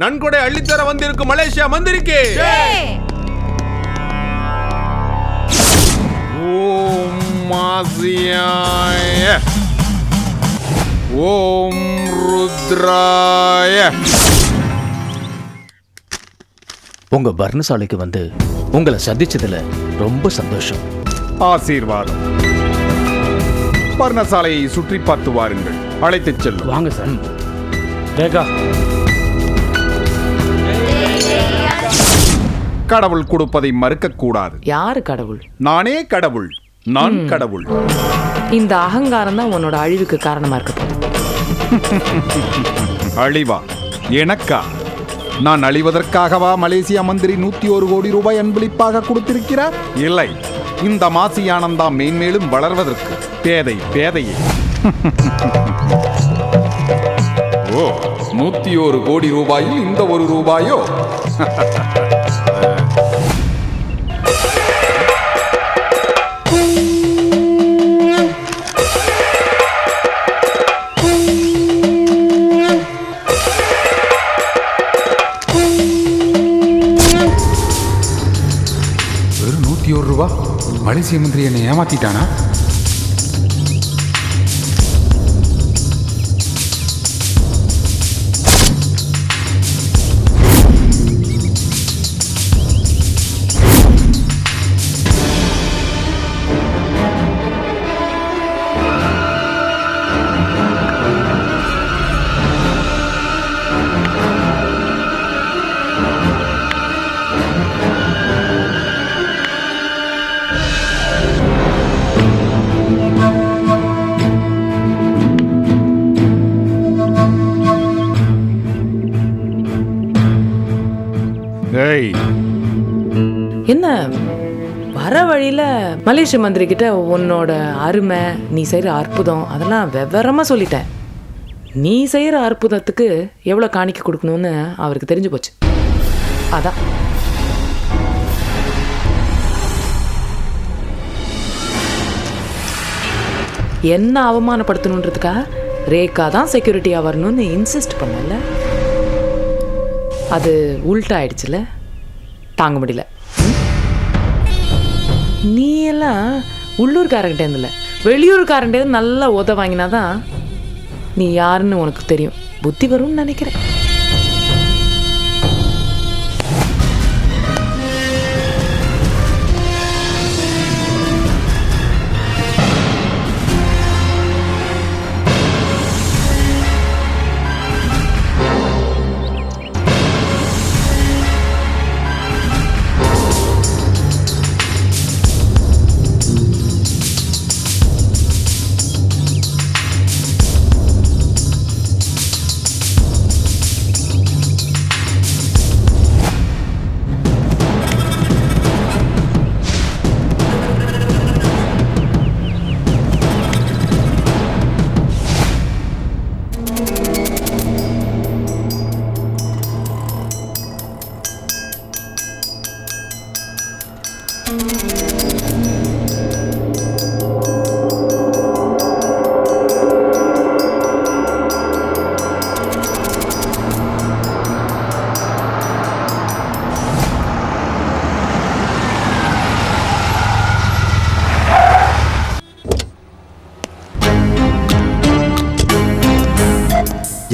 நன்கொடை அள்ளித்தர வந்திருக்கும் மலேசியா மந்திரிக்கு ஓம் மாசியாய ஓம் ருத்ராய. உங்க பர்ணசாலைக்கு வந்து உங்களை சந்திச்சதுல ரொம்ப சந்தோஷம். ஆசீர்வாதம். பர்ணசாலையை சுற்றி பார்த்து வாருங்கள். அழைத்துச் செல்லும். வாங்க சார். ரேகா, கடவுள் கொடுப்பதை மறுக்க கூடாது. யாரு கடவுள்? நானே கடவுள். நான் கடவுள். இந்த அகங்காரம் தான் உன்னோட அழிவுக்கு காரணமா இருக்கு. அழிவா? எனக்கா? நான் அழிவதற்காகவா மலேசியா மந்திரி 101 கோடி ரூபாய் அன்பளிப்பாக கொடுத்திருக்கிறார்? இல்லை, இந்த மாசியானந்தா மேன்மேலும் வளர்வதற்கு. பேதையே. ஓ, 101 கோடி ரூபாயில் இந்த ஒரு ரூபாயோ? வெறும் 101 ரூபா? மலேசிய மந்திரி என்னை ஏமாத்திட்டானா? என்ன வர வழியில மலேசிய மந்திரி கிட்ட உன்னோட அருமை, நீ செய்யற அற்புதம் அதெல்லாம் விவரமா சொல்லிட்டேன். நீ செய்யற அற்புதத்துக்கு எவ்வளவு காணிக்க கொடுக்கணும்னு அவருக்கு தெரிஞ்சு போச்சு. அதான் என்ன அவமானப்படுத்தணுன்றதுக்காக ரேகா தான் செக்யூரிட்டியா வரணும்னு இன்சிஸ்ட் பண்ணல. அது உல்ட்டா ஆயிடுச்சுல, தாங்க முடியல. நீ எல்லாம் உள்ளூர்காரங்கிட்டே இல்லை, வெளியூர்காரங்கிட்டே நல்லா உத வாங்கினாதான் நீ யாருன்னு உனக்கு தெரியும். புத்தி வரும்னு நினைக்கிறேன்.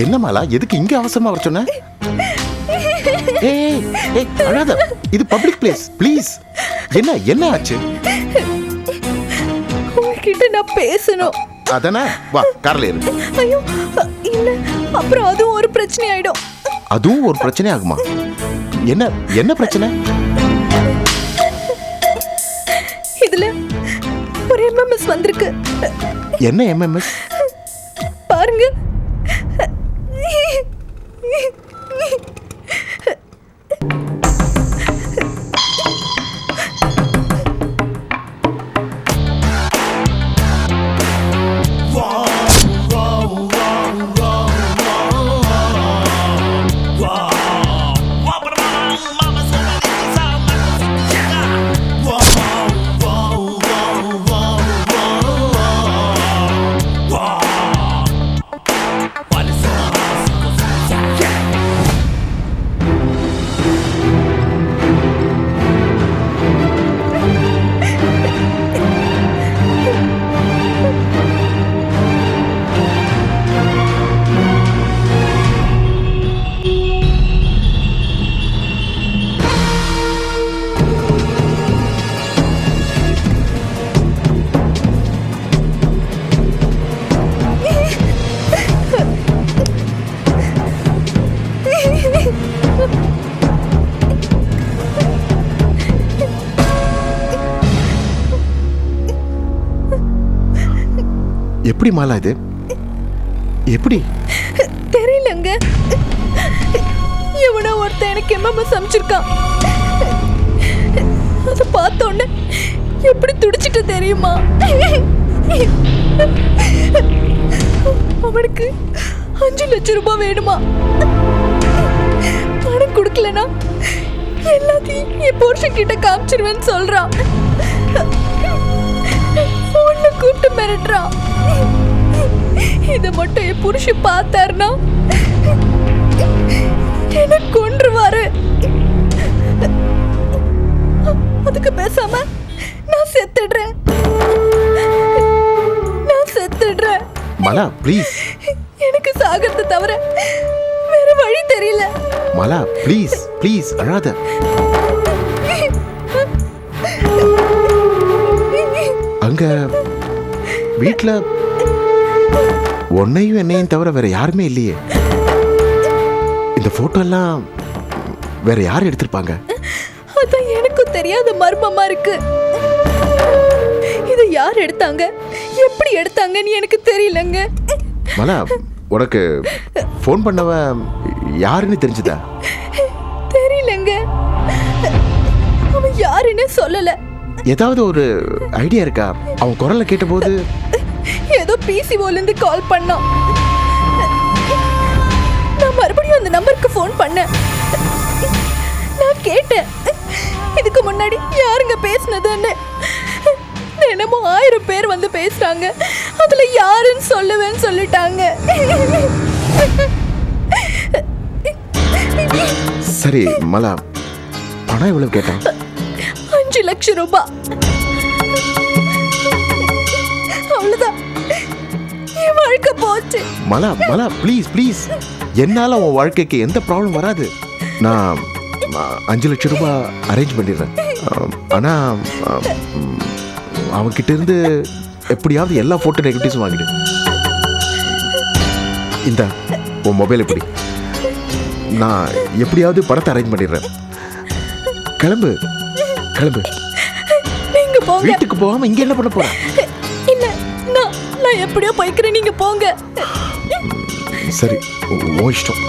என்ன மாலா, எதுக்கு இங்க அவசரமா வர சொன்ன? அழாத, இது பப்ளிக் பிளேஸ், ப்ளீஸ். என்ன ஆச்சு? உங்ககிட்ட நான் பேசணும். அதானே, வா கார்ல ஏறு. ஐயோ இல்ல, அப்புறம் அதுவும் ஒரு பிரச்சனை ஆயிடும். அதுவும் ஒரு பிரச்சனை ஆகுமா? என்ன பிரச்சனை? இதுல ஒரு MMS வந்திருக்கு. என்ன MMS? பாருங்க. Wow. எப்படி மாலா இது? எப்படி? தெரியலங்க. எவனோ ஒருத்தன் எனக்கு எம்எம்எஸ் சமைச்சிருக்கான். அதை பார்த்த உடனே எப்படி துடிச்சிட்டு தெரியுமா? அவனுக்கு 5 லட்சம் ரூபாய் வேணுமா? பணம் கொடுக்கலனா எல்லாத்தையும் என் புருஷன் கிட்ட காமிச்சிருவேன்னு சொல்றான். போன்ல கூப்பிட்டு மிரட்டுறான். இதை மட்டும் என் புருஷன் பார்த்தாருன்னா என்ன கொன்றுவாரு. அதுக்கு பேசாம நான் செத்துடுறேன். மாலா ப்ளீஸ். எனக்கு சாகிறத தவிர வேற வழி தெரியல. மாலா ப்ளீஸ் ப்ளீஸ் அழாத. அங்க வீட்ல உன்னையும் என்னையும் தவிர வேற யாருமே இல்லையே. இந்த போட்டோ எல்லாம் வேற யார் எடுத்திருப்பாங்க? அதான் எனக்கும் தெரியாத மர்மமா இருக்கு. இதை யார் எடுத்தாங்க, எப்படி எடுத்தாங்கன்னு எனக்கு தெரியலங்க. மாலா உனக்கு ஃபோன் பண்ணவன் யாருன்னு தெரிஞ்சுதா? தெரியலங்க. அவன் யாருன்னு சொல்லல. ஏதாவது ஒரு ஐடியா இருக்கா? அவன் குரல்ல கேட்டபோது ஏதோ பிசிஓல இருந்து கால் பண்ணான். நான் மறுபடியும் அந்த நம்பருக்கு ஃபோன் பண்ணேன். நான் கேட்டேன், இதுக்கு முன்னாடி யாருங்க பேசுனதுன்னு. தினமும் 1000 பேர் வந்து பேசுறாங்க. அதுல யாருன்னு சொல்லுவேன்னு சொல்லிட்டாங்க. சரி மலா, பணம் எவ்வளவு கேட்டான்? 5 லட்சம் ரூபாய். அவ்வளவுதான், என் வாழ்க்கை போச்சு. மலா மலா ப்ளீஸ் ப்ளீஸ், என்னால உன் வாழ்க்கைக்கு எந்த ப்ராப்ளம் வராது. நான் 5 லட்சம் ரூபாய் அரேஞ்ச் பண்ணிடுறேன். ஆனா அவன்கிட்ட இருந்து எப்படியாவது எல்லா போட்டோ நெகட்டிவ்ஸும் வாங்கிடு. இந்த உன் மொபைல் எப்படி? நான் எப்படியாவது படத்தை அரேஞ்ச் பண்ணிடுறேன். கிளம்பு கிளம்பு. நீங்க போங்க. வீட்டுக்கு போகாம இங்க என்ன பண்ண போற? இல்ல, நான் எப்படியோ போய்க்கிறேன், நீங்க போங்க. சரி, உன் இஷ்டம்.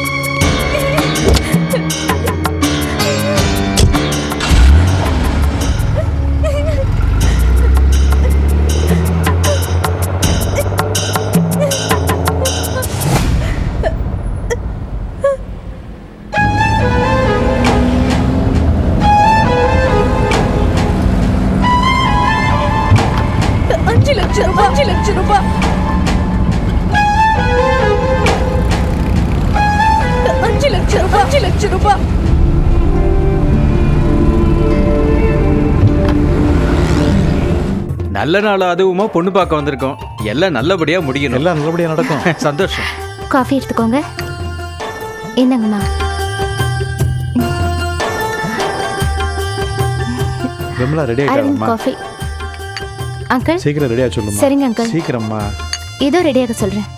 நல்ல நாள் அதுவுமா பொண்ணு பார்க்க வந்திருக்கோம். எல்லாம் நல்லபடியா முடியணும். எல்லாம் நல்லபடியா நடக்கும். சந்தோஷம். காஃபி எடுத்துக்கோங்க. என்னங்கம்மா? விமலா ரெடி அரவிந்த் ஆயிட்டாமா? காஃபி. அங்கிள் சீக்கிரம் ரெடியா சொல்லுமா. சரிங்க அங்கிள். சீக்கிரம்மா. இதோ ரெடியாக சொல்றேன்.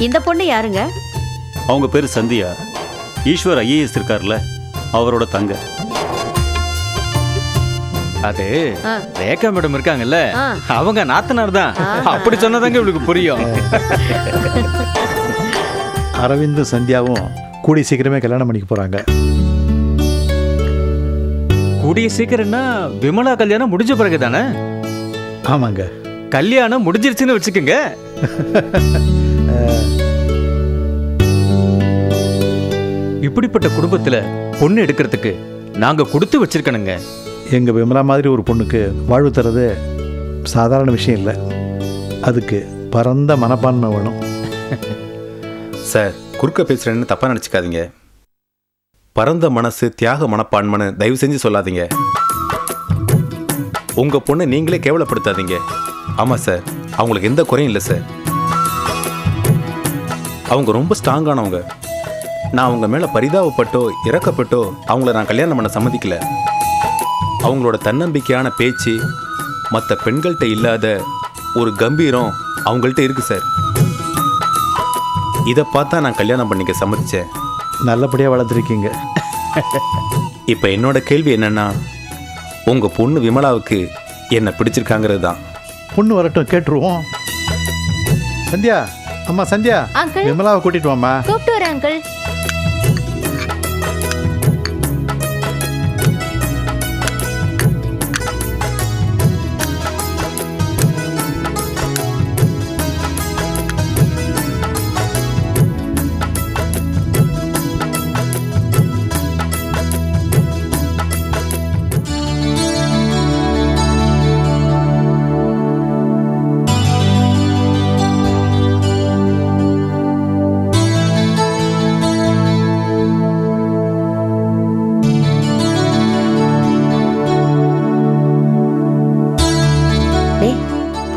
இந்த பொண்ணு யாருங்க? அவங்க பேர் சந்தியா. ஈஸ்வர் ஐஏஎஸ் இருக்கார்ல, அவரோட தங்க. அது ரேகா மேடம் இருக்காங்கல்ல, ஆ. அவங்க நாத்தனார் தான். அப்படி சொன்னதாங்க இவளுக்கு புரியும். அரவிந்தும் சந்தியாவும் கூடி சீக்கிரமே கல்யாணம் பண்ணிக்க போறாங்க. கூடிய சீக்கிரம்னா விமலா கல்யாணம் முடிஞ்ச பிறகு தானே? ஆமாங்க. கல்யாணம் முடிஞ்சிருச்சுன்னு வச்சுக்கோங்க. இப்படிப்பட்ட குடும்பத்துல பொண்ணு எடுக்கிறதுக்கு நாங்க கொடுத்து வச்சிருக்கணுங்க. எங்க விமலா மாதிரி ஒரு பொண்ணுக்கு வாழ்வு தரது சாதாரண விஷயம் இல்லை. அதுக்கு பரந்த மனப்பான்மை வேணும். சார், குறுக்க பேசுறேன்னு தப்பா நினைச்சுக்காதீங்க. பரந்த மனசு, தியாக மனப்பான்மைன்னு தயவு செஞ்சு சொல்லாதீங்க. உங்க பொண்ணை நீங்களே கேவலப்படுத்தாதீங்க. ஆமா சார், அவங்களுக்கு எந்த குறையும் இல்லை சார். அவங்க ரொம்ப ஸ்ட்ராங்கானவங்க. நான் அவங்க மேல பரிதாபப்பட்டோ இறக்கப்பட்டோ அவங்கள நான் கல்யாணம் பண்ண சம்மதிக்கல. அவங்களோட தன்னம்பிக்கையான பேச்சு, மற்ற பெண்கள்கிட்ட இல்லாத ஒரு கம்பீரம் அவங்கள்ட்ட இருக்கு சார். இதை பார்த்தா நான் கல்யாணம் பண்ணிக்க சம்மதிச்சேன். நல்லபடியாக வளர்த்துருக்கீங்க. இப்போ என்னோட கேள்வி என்னன்னா, உங்க பொண்ணு விமலாவுக்கு என்னை பிடிச்சிருக்காங்கிறது தான். பொண்ணு வரட்டும், கேட்டுருவோம். சந்தியா, அம்மா சந்தியா, அங்கிள் விமலாவை கூட்டிட்டு வாம்மா. கூப்பிட்டு வரேன் அங்கிள்.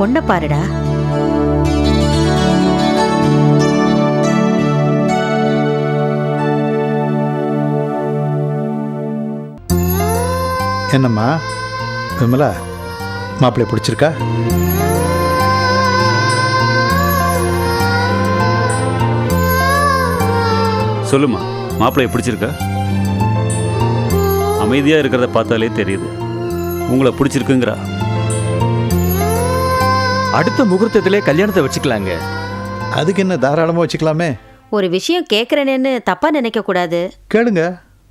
பொண்ணை பாருடா. என்னம்மா விமலா, மாப்பிள்ளை பிடிச்சிருக்கா? சொல்லுமா, மாப்பிள்ளைய பிடிச்சிருக்கா? அமைதியாக இருக்கிறத பார்த்தாலே தெரியுது உங்களை பிடிச்சிருக்குங்கிறா. அடுத்த முகூர்த்தத்திலே கல்யாணத்தை வச்சுக்கலாங்க. அதுக்கு என்ன, தாராளமாக வச்சுக்கலாமே. ஒரு விஷயம் கேட்குறேனேன்னு தப்பா நினைக்க கூடாது. கேளுங்க.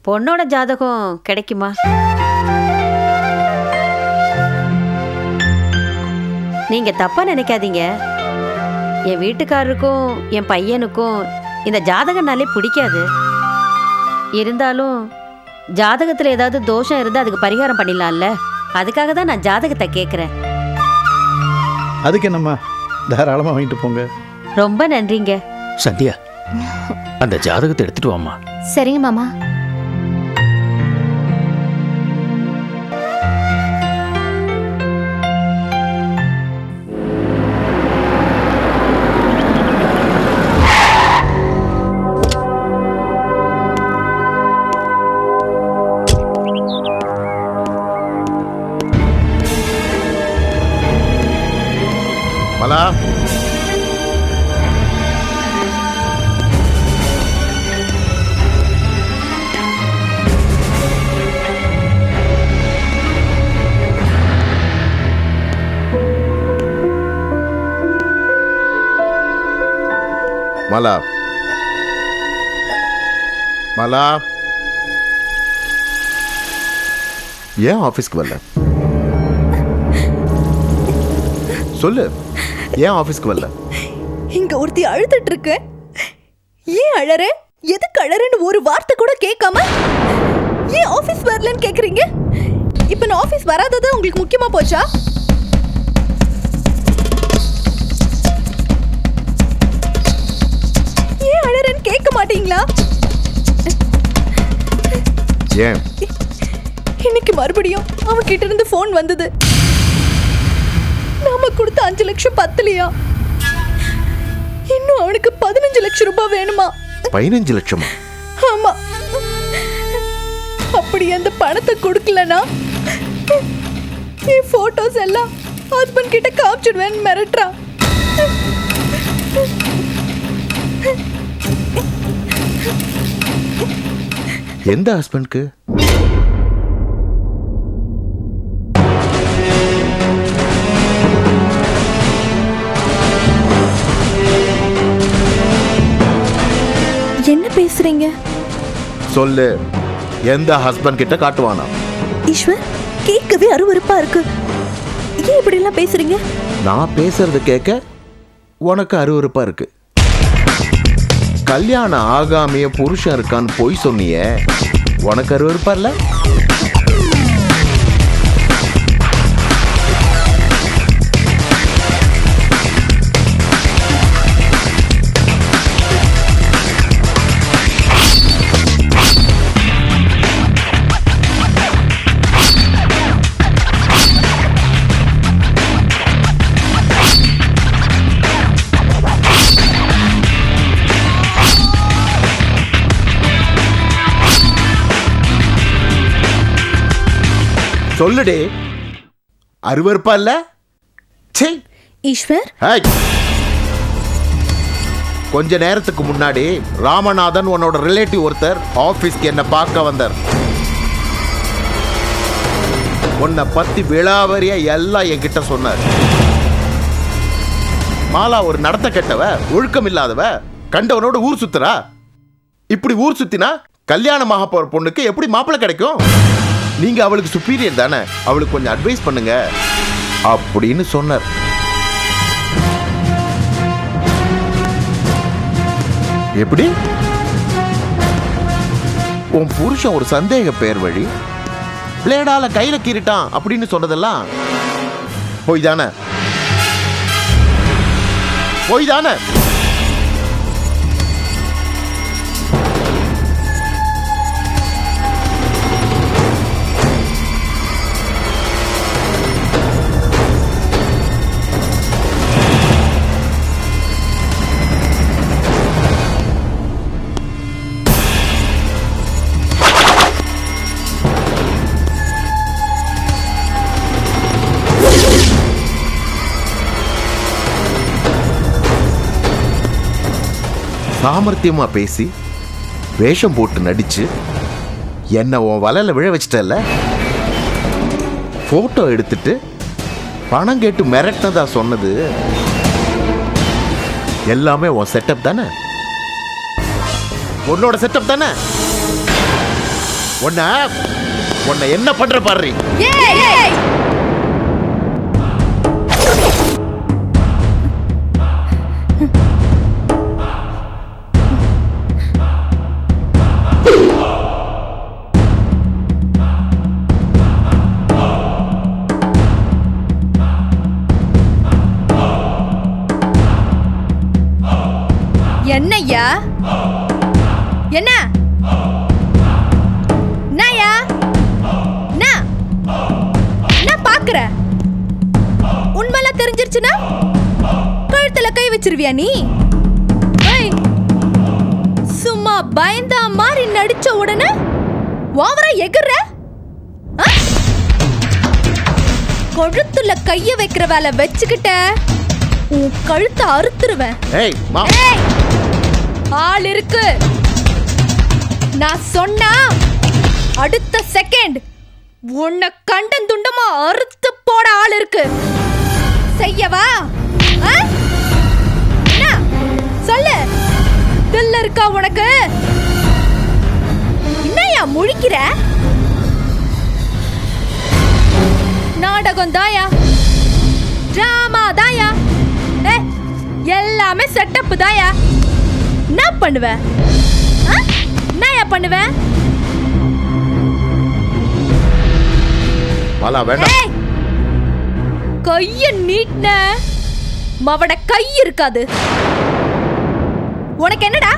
பொண்ணோட ஜாதகம் கிடைக்குமா? நீங்க தப்பா நினைக்காதீங்க. என் வீட்டுக்காரருக்கும் என் பையனுக்கும் இந்த ஜாதகம்னாலே பிடிக்காது. இருந்தாலும் ஜாதகத்தில் ஏதாவது தோஷம் இருந்தால் அதுக்கு பரிகாரம் பண்ணிடலாம்ல. அதுக்காக தான் நான் ஜாதகத்தை கேட்குறேன். அதுக்கு என்னம்மா, தாராளமாக வாங்கிட்டு போங்க. ரொம்ப நன்றிங்க. சந்தியா, அந்த ஜாதகத்தை எடுத்துட்டு வாம்மா. சரிங்க மாமா. மலா, மலா, மலா, ஏன் ஆஃபீஸ்க்கு வரல? சொல்லு, ஏன் ஆஃபீஸ்க்கு வரல? இங்க ஒருத்தி அழுதுட்டு இருக்கு. ஏன் அழற? எதுக்கு அழறன்னு ஒரு வார்த்தை கூட கேட்காம ஏன் ஆஃபீஸ் வரலன்னு கேக்குறீங்க? இப்ப நான் ஆஃபீஸ் வராதது உங்களுக்கு முக்கியமா போச்சா? ஏன் அழறன்னு கேட்க மாட்டீங்களா? ஏன்? இன்னைக்கு மறுபடியும் அவன் கிட்ட இருந்து போன் வந்தது. நாம கொடுத்த 5 லட்சம் பத்தலையா? இன்னும் அவனுக்கு 15 லட்சம் ரூபாய் வேணுமா? 15 லட்சமா? ஆமா. அப்படி அந்த பணத்தை கொடுக்கலனா என் போட்டோஸ் எல்லாம் ஹஸ்பண்ட் கிட்ட காமிச்சிடுவேன்னு மிரட்டுறா. எந்த ஹஸ்பண்ட்க்கு? என்ன பேசுறீங்க? சொல்லு, எந்த ஹஸ்பண்ட் கிட்ட காட்டுவானா? ஈஸ்வர், கேட்கவே அருவருப்பா இருக்கு. ஏன் இப்படி எல்லாம் பேசுறீங்க? நான் பேசுறது கேட்க உனக்கு அருவருப்பா இருக்கு. கல்யாணம் ஆகாமைய புருஷன் இருக்கான்னு போய் சொன்னியே, உனக்கு அருவருப்பா இல்ல? சொல்லுடே, அருவருப்பா இல்ல? ஈஸ்வர், கொஞ்ச நேரத்துக்கு முன்னாடி ராமநாதன் உன்னோட ரிலேட்டிவ் ஒருத்தர் ஆபீஸ்க்கு என்ன பார்க்க வந்தார். உன்னை பத்தி விளாவரியா எல்லாம் என்கிட்ட சொன்னார். மாலா ஒரு நடத்த கெட்டவ, ஒழுக்கம் இல்லாதவ, கண்டவனோட ஊர் சுத்துறா. இப்படி ஊர் சுத்தினா கல்யாணமாக போற பொண்ணுக்கு எப்படி மாப்பிள்ளை கிடைக்கும்? நீங்க அவளுக்கு சுப்பீரியர் தானே, அவளுக்கு கொஞ்சம் அட்வைஸ் பண்ணுங்க அப்படின்னு சொன்னார். எப்படி உன் புருஷன் ஒரு சந்தேக பேர் வழி பிளேடால கையில கீறிட்டான் அப்படின்னு சொன்னதெல்லாம் போய் தானே? போய் தானே? சாமர்த்தியமா பேசி வேஷம் போட்டு நடிச்சு என்ன உன் வலையில விழ வச்சிட்டல. போட்டோ எடுத்துட்டு பணம் கேட்டு மிரட்டினதா சொன்னது எல்லாமே உன் செட்டப் தானே? உன்னோட செட்டப் தானே? உன்னை என்ன பண்ற பாரு. என்னய்யா? என்ன என்னய்யா? என்ன பாக்குற? உண்மையெல்லாம் தெரிஞ்சிருச்சுன்னா கழுத்துல கை வச்சிருவியா நீ? சும்மா பயந்தா மாதிரி நடிச்ச உடனே ஓவரா எகுற. கழுத்துல கைய வைக்கிற வேலை வச்சுக்கிட்ட உன் கழுத்தை அறுத்துருவேன். ஆள் இருக்கு. நான் சொன்னா அடுத்த செகண்ட் உன்னை கண்டன் துண்டமா அறுத்து போட ஆள் இருக்கு. செய்யவா? சொல்லு, தில்ல இருக்கா உனக்கு? என்னையா முழிக்கிற? நாடகம் தாயா, டிராமா தாயா, எல்லாமே செட்டப் தாயா. என்ன பண்ணுவ? என்னயா பண்ணுவ? கைய நீட்ன மவட கை இருக்காது. உனக்கு என்னடா?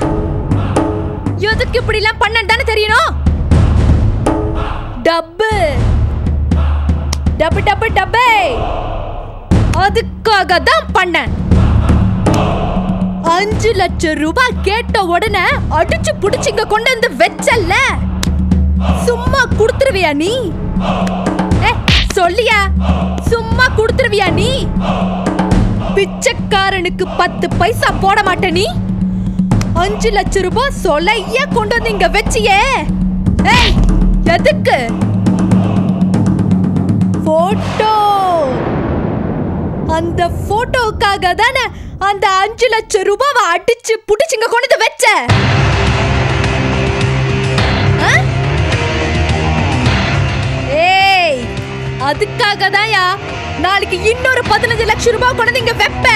எதுக்கு இப்படி எல்லாம் பண்ண தானே தெரியணும். டப்பு டப்பு டப்பு டப்பே அதுக்காக தான் பண்ண. 5 லட்சம் ரூபாய் கேட்ட உடனே அடிச்சு புடிச்சிங்க கொண்டு வந்து வெச்சல்ல. சும்மா குடுத்துருவியா நீ? சொல்லியா, சும்மா குடுத்துருவியா நீ? பிச்சைக்காரனுக்கு 10 பைசா போட மாட்ட நீ? 5 லட்சம் ரூபாய் சொல்லைய கொண்டு வந்து இங்க வெச்சியே. எதுக்கு? போட்டோ. அந்த போட்டோக்காக தானே அந்த 5 லட்சம் ரூபாவை அடிச்சு புடிச்சுங்க கொண்டு வச்ச. அதுக்காக தான்யா நாளைக்கு இன்னொரு 15 லட்சம் ரூபாய் கொண்டு இங்க வைப்ப.